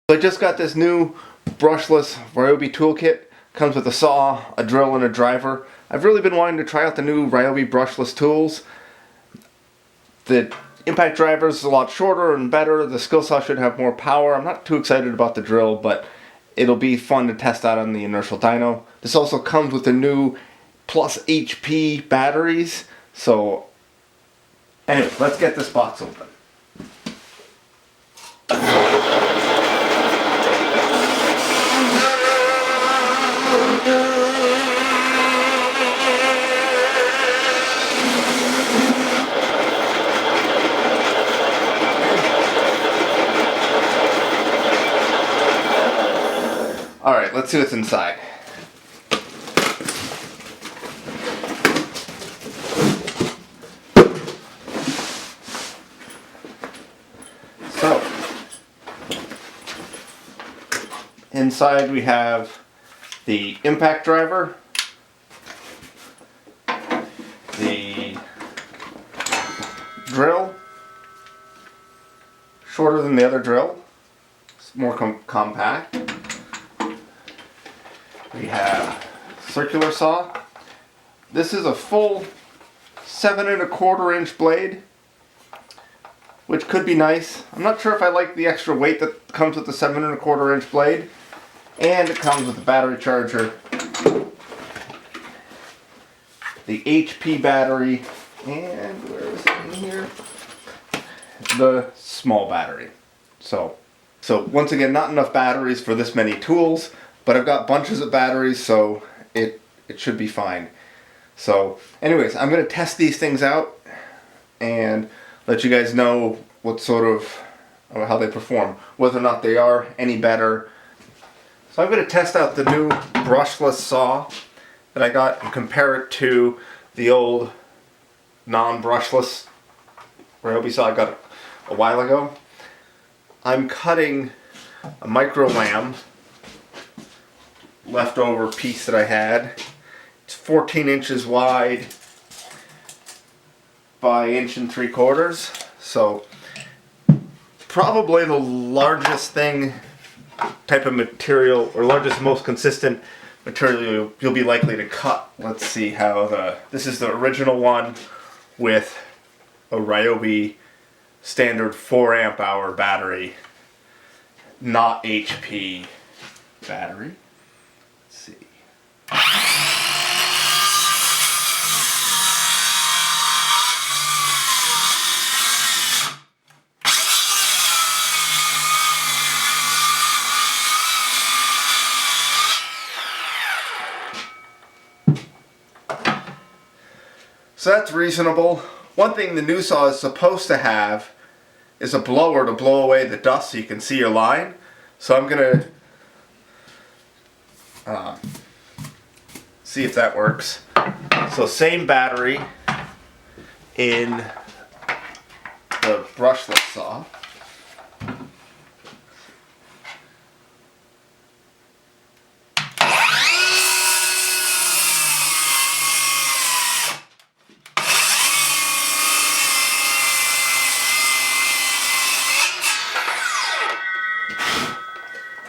So I just got this new brushless Ryobi toolkit. Comes with a saw, a drill, and a driver. I've really been wanting to try out the new Ryobi brushless tools. The impact driver is a lot shorter and better. The skill saw should have more power. I'm not too excited about the drill, but it'll be fun to test out on the inertial dyno. This also comes with the new plus HP batteries. So anyway, let's get this box open. Alright, let's see what's inside. So, inside we have the impact driver, the drill, shorter than the other drill, it's more compact. We have circular saw. This is a full 7 1/4 inch blade, which could be nice. I'm not sure if I like the extra weight that comes with the 7 1/4 inch blade. And it comes with a battery charger, the HP battery, and where is it in here? The small battery. So once again, not enough batteries for this many tools. But I've got bunches of batteries, so it should be fine. So anyways, I'm going to test these things out and let you guys know what sort of, how they perform. Whether or not they are any better. So I'm going to test out the new brushless saw that I got and compare it to the old non-brushless Ryobi saw I got a while ago. I'm cutting a micro lamb leftover piece that I had. It's 14 inches wide by 1 3/4. So probably the largest type of material, or largest, most consistent material you'll be likely to cut. Let's see how this is the original one with a Ryobi standard 4 amp hour battery, not HP battery. See. So that's reasonable. One thing the new saw is supposed to have is a blower to blow away the dust so you can see your line. So I'm gonna see if that works. So same battery in the brushless saw.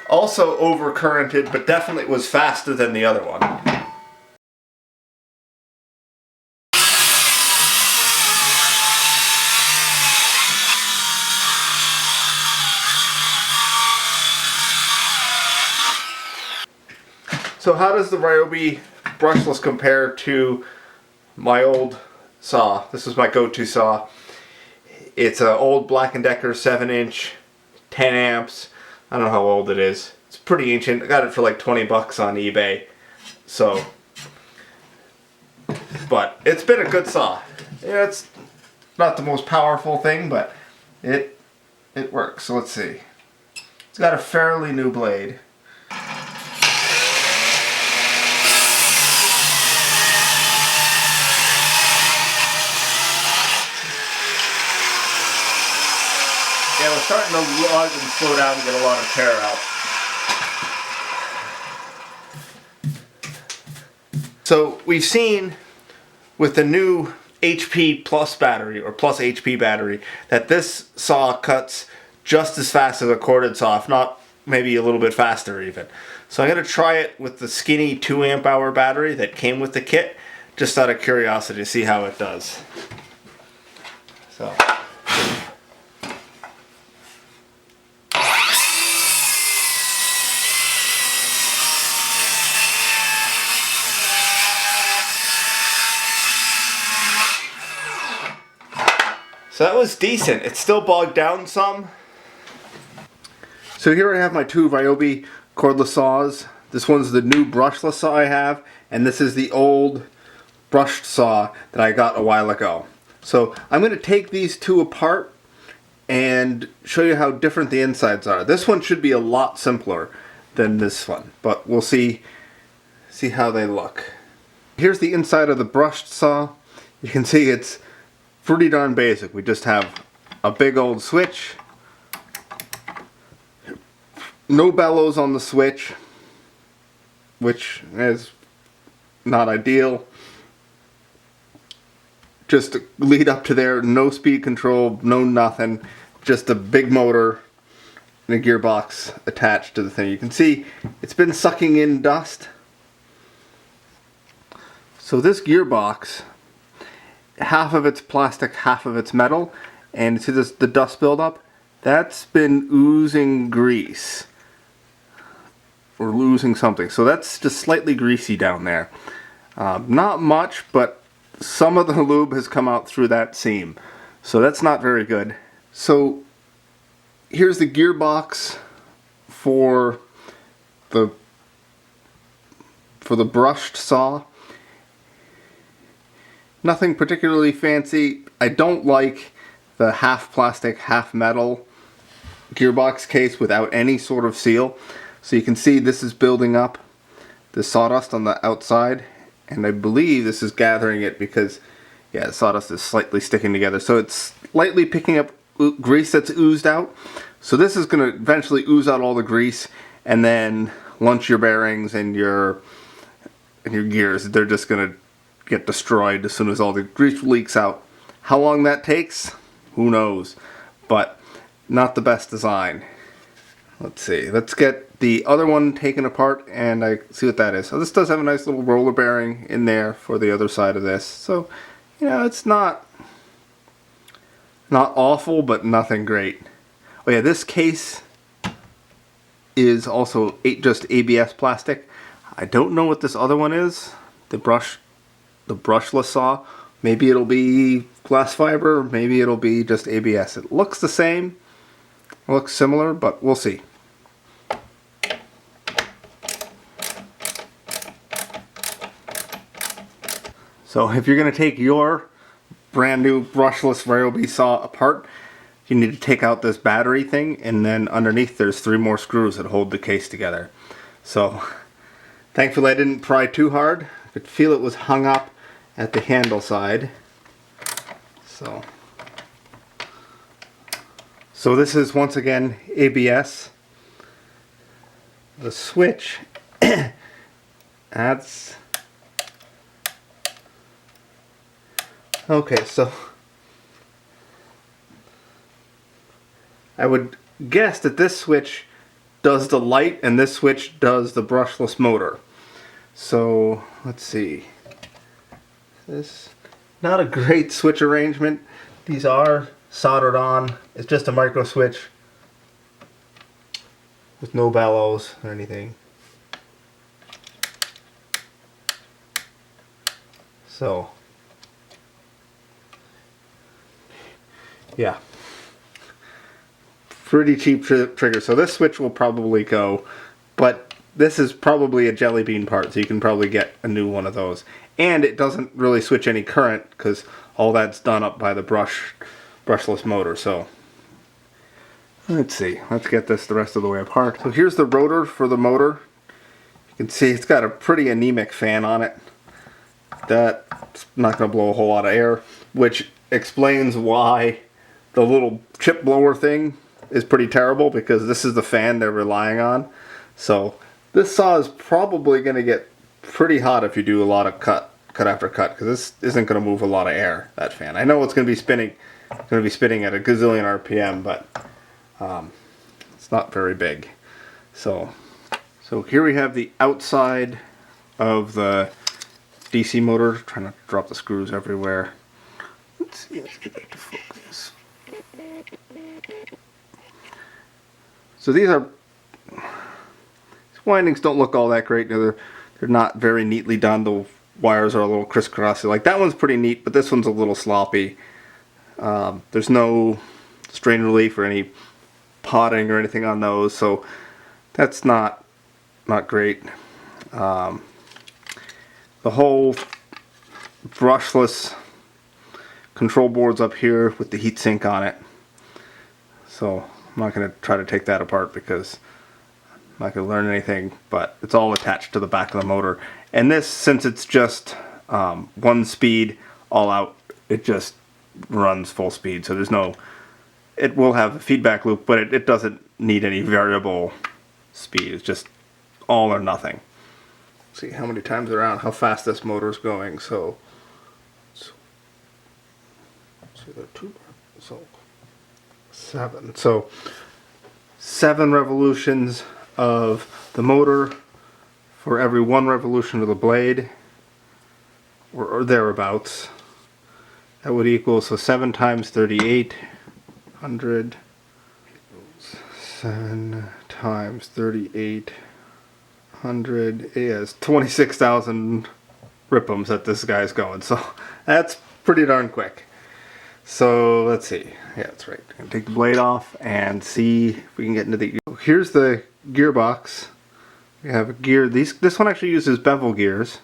Also overcurrented, but definitely was faster than the other one. So how does the Ryobi brushless compare to my old saw? This is my go-to saw. It's an old Black & Decker 7 inch, 10 amps. I don't know how old it is. It's pretty ancient. I got it for like 20 bucks on eBay. So, but it's been a good saw. Yeah, it's not the most powerful thing, but it works. So let's see. It's got a fairly new blade. Yeah, we're starting to log and slow down and get a lot of tear out. So we've seen with the new HP Plus battery, or Plus HP battery, that this saw cuts just as fast as a corded saw, if not maybe a little bit faster even. So I'm going to try it with the skinny 2 amp hour battery that came with the kit, just out of curiosity to see how it does. So. So that was decent. It's still bogged down some. So here I have my 2 Ryobi cordless saws. This one's the new brushless saw I have, and this is the old brushed saw that I got a while ago. So I'm going to take these 2 apart and show you how different the insides are. This one should be a lot simpler than this one, but we'll see how they look. Here's the inside of the brushed saw. You can see it's pretty darn basic. We just have a big old switch, no bellows on the switch, which is not ideal. Just a lead up to there, no speed control, no nothing, just a big motor and a gearbox attached to the thing. You can see it's been sucking in dust. So this gearbox, half of it's plastic, half of it's metal, and see this, the dust buildup? That's been oozing grease. Or losing something. So that's just slightly greasy down there. Not much, but some of the lube has come out through that seam. So that's not very good. So here's the gearbox for the brushed saw. Nothing particularly fancy. I don't like the half plastic, half metal gearbox case without any sort of seal. So you can see this is building up the sawdust on the outside, and I believe this is gathering it because, yeah, the sawdust is slightly sticking together. So it's slightly picking up grease that's oozed out. So this is going to eventually ooze out all the grease and then launch your bearings and your gears. They're just going to get destroyed as soon as all the grease leaks out. How long that takes, who knows, but not the best design. Let's see, let's get the other one taken apart and I see what that is. So this does have a nice little roller bearing in there for the other side of this. So, you know, it's not awful, but nothing great. Oh yeah, this case is also just ABS plastic. I don't know what this other one is. The brushless saw. Maybe it'll be glass fiber, maybe it'll be just ABS. It looks the same, it looks similar, but we'll see. So if you're going to take your brand new brushless Ryobi saw apart, you need to take out this battery thing, and then underneath there's 3 more screws that hold the case together. So thankfully I didn't pry too hard. I could feel it was hung up at the handle side. So this is once again ABS. The switch, that's okay. So I would guess that this switch does the light and this switch does the brushless motor. So let's see. This not a great switch arrangement. These are soldered on. It's just a micro switch with no bellows or anything. So yeah, pretty cheap trigger. So this switch will probably go, but this is probably a jelly bean part, so you can probably get a new one of those. And it doesn't really switch any current because all that's done up by the brushless motor. So let's see, let's get this the rest of the way apart. So here's the rotor for the motor. You can see it's got a pretty anemic fan on it. That's not going to blow a whole lot of air, which explains why the little chip blower thing is pretty terrible, because this is the fan they're relying on. So this saw is probably going to get pretty hot if you do a lot of cut after cut, because this isn't going to move a lot of air, that fan. I know it's going to be spinning, at a gazillion RPM, but it's not very big. So here we have the outside of the DC motor. Trying not to drop the screws everywhere. Let's see, let's get that to focus. So these windings don't look all that great. They're not very neatly done. The wires are a little crisscrossy. Like that one's pretty neat, but this one's a little sloppy. There's no strain relief or any potting or anything on those, so that's not great. The whole brushless control board's up here with the heatsink on it. So I'm not going to try to take that apart because I'm not going to learn anything, but it's all attached to the back of the motor. And this, since it's just one speed all out, it just runs full speed. So there's no, it will have a feedback loop, but it doesn't need any variable speed. It's just all or nothing. See how many times around, how fast this motor is going. So seven. So 7 revolutions of the motor for every 1 revolution of the blade, or thereabouts. That would equal, so 7 times 3,800 equals 7 times 3,800 is 26,000 ripums that this guy's going. So that's pretty darn quick. So let's see. Yeah, that's right. I'm gonna take the blade off and see if we can get into the. Here's the gearbox. We have a gear. This one actually uses bevel gears.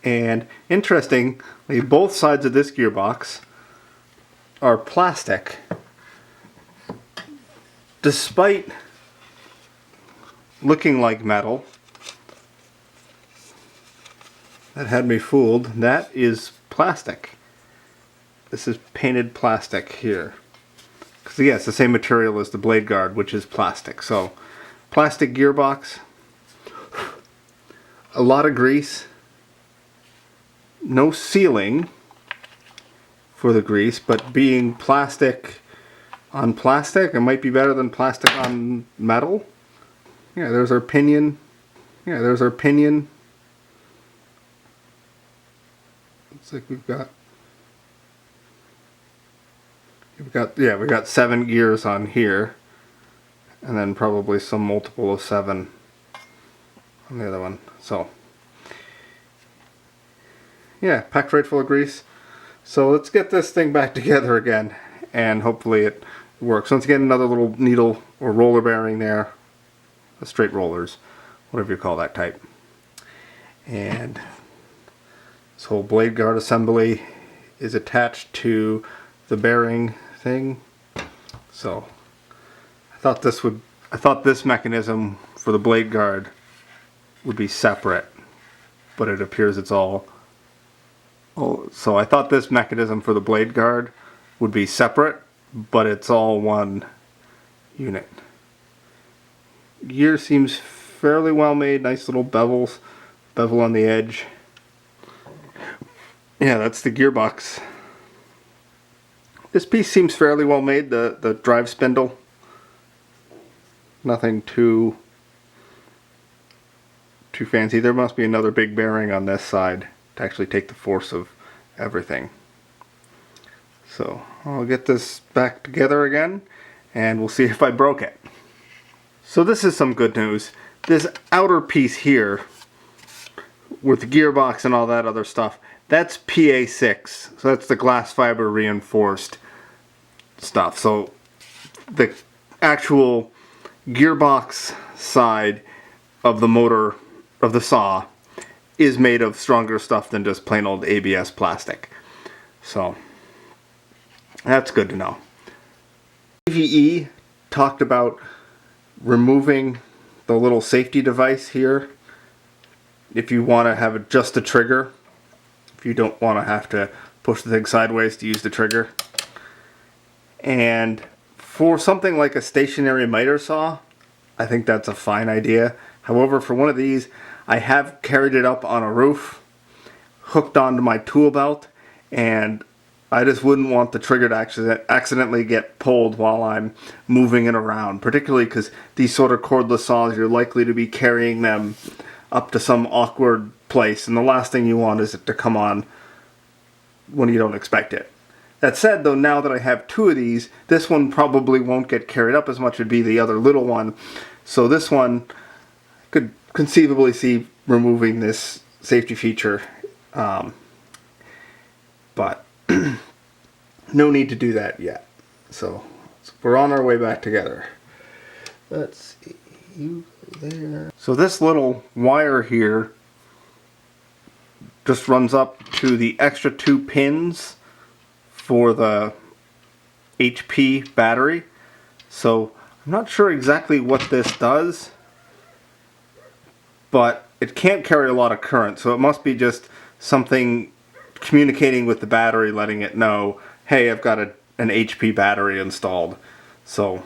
And interestingly, both sides of this gearbox are plastic. Despite looking like metal, that had me fooled. That is plastic. This is painted plastic here. Because yeah, it's the same material as the blade guard, which is plastic. So, plastic gearbox. A lot of grease. No sealing for the grease, but being plastic on plastic, it might be better than plastic on metal. Yeah, there's our pinion. Yeah, there's our pinion. Looks like we've got 7 gears on here, and then probably some multiple of 7 on the other one. So yeah, packed right full of grease. So let's get this thing back together again, and hopefully it works. Once again, another little needle or roller bearing there, straight rollers, whatever you call that type. And this whole blade guard assembly is attached to the bearing thing. So I thought this mechanism for the blade guard would be separate, but it appears it's all. So I thought this mechanism for the blade guard would be separate, but it's all one unit. Gear seems fairly well made. Nice little bevel on the edge. Yeah, that's the gearbox. This piece seems fairly well made, the drive spindle. Nothing too fancy. There must be another big bearing on this side to actually take the force of everything. So I'll get this back together again, and we'll see if I broke it. So this is some good news. This outer piece here, with the gearbox and all that other stuff, that's PA6. So that's the glass fiber reinforced stuff. So the actual gearbox side of the motor, of the saw, is made of stronger stuff than just plain old ABS plastic. So that's good to know. AVE talked about removing the little safety device here if you want to have just a trigger, if you don't want to have to push the thing sideways to use the trigger. And for something like a stationary miter saw, I think that's a fine idea. However, for one of these, I have carried it up on a roof, hooked onto my tool belt, and I just wouldn't want the trigger to accidentally get pulled while I'm moving it around, particularly because these sort of cordless saws, you're likely to be carrying them up to some awkward place, and the last thing you want is it to come on when you don't expect it. That said, though, now that I have two of these, this one probably won't get carried up as much as be the other little one. So this one could conceivably see removing this safety feature, but no need to do that yet. So we're on our way back together. Let's see, you go there. So this little wire here just runs up to the extra 2 pins for the HP battery. So I'm not sure exactly what this does, but it can't carry a lot of current, so it must be just something communicating with the battery, letting it know, hey, I've got an HP battery installed. So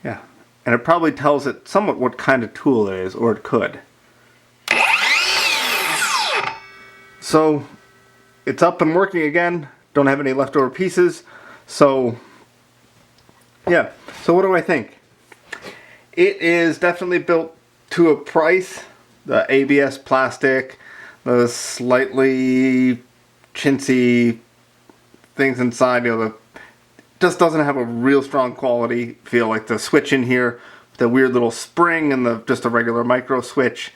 yeah, and it probably tells it somewhat what kind of tool it is, or it could. So it's up and working again. Don't have any leftover pieces. So yeah, so what do I think? It is definitely built to a price. The ABS plastic, the slightly chintzy things inside, just doesn't have a real strong quality feel. Like the switch in here, the weird little spring and just a regular micro switch,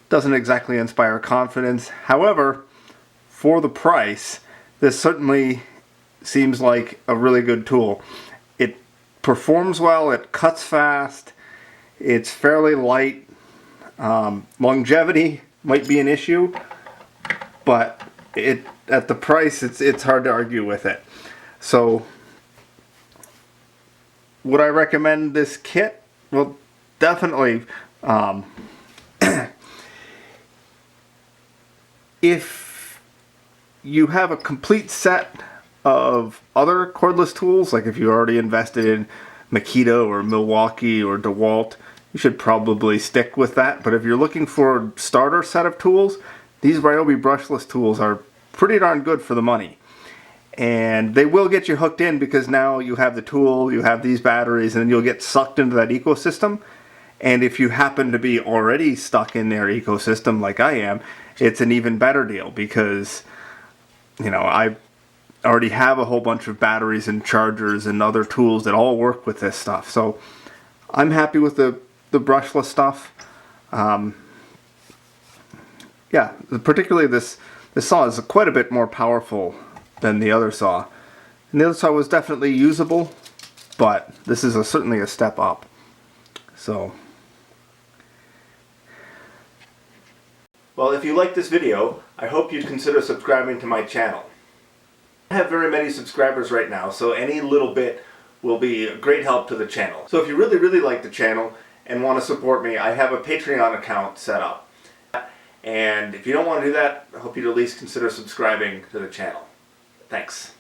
doesn't exactly inspire confidence. However, for the price, this certainly seems like a really good tool. It performs well, it cuts fast, it's fairly light. Longevity might be an issue, but at the price, it's hard to argue with it. So would I recommend this kit? Well, definitely. If you have a complete set of other cordless tools, like if you already invested in Makita or Milwaukee or DeWalt, you should probably stick with that. But if you're looking for a starter set of tools, these Ryobi Brushless tools are pretty darn good for the money. And they will get you hooked in, because now you have the tool, you have these batteries, and you'll get sucked into that ecosystem. And if you happen to be already stuck in their ecosystem like I am, it's an even better deal, because I already have a whole bunch of batteries and chargers and other tools that all work with this stuff. So I'm happy with the brushless stuff. Yeah, particularly this saw is quite a bit more powerful than the other saw. And the other saw was definitely usable, but this is certainly a step up. So, well, if you like this video, I hope you'd consider subscribing to my channel. I don't have very many subscribers right now, so any little bit will be a great help to the channel. So if you really, really like the channel and want to support me, I have a Patreon account set up. And if you don't want to do that, I hope you'd at least consider subscribing to the channel. Thanks.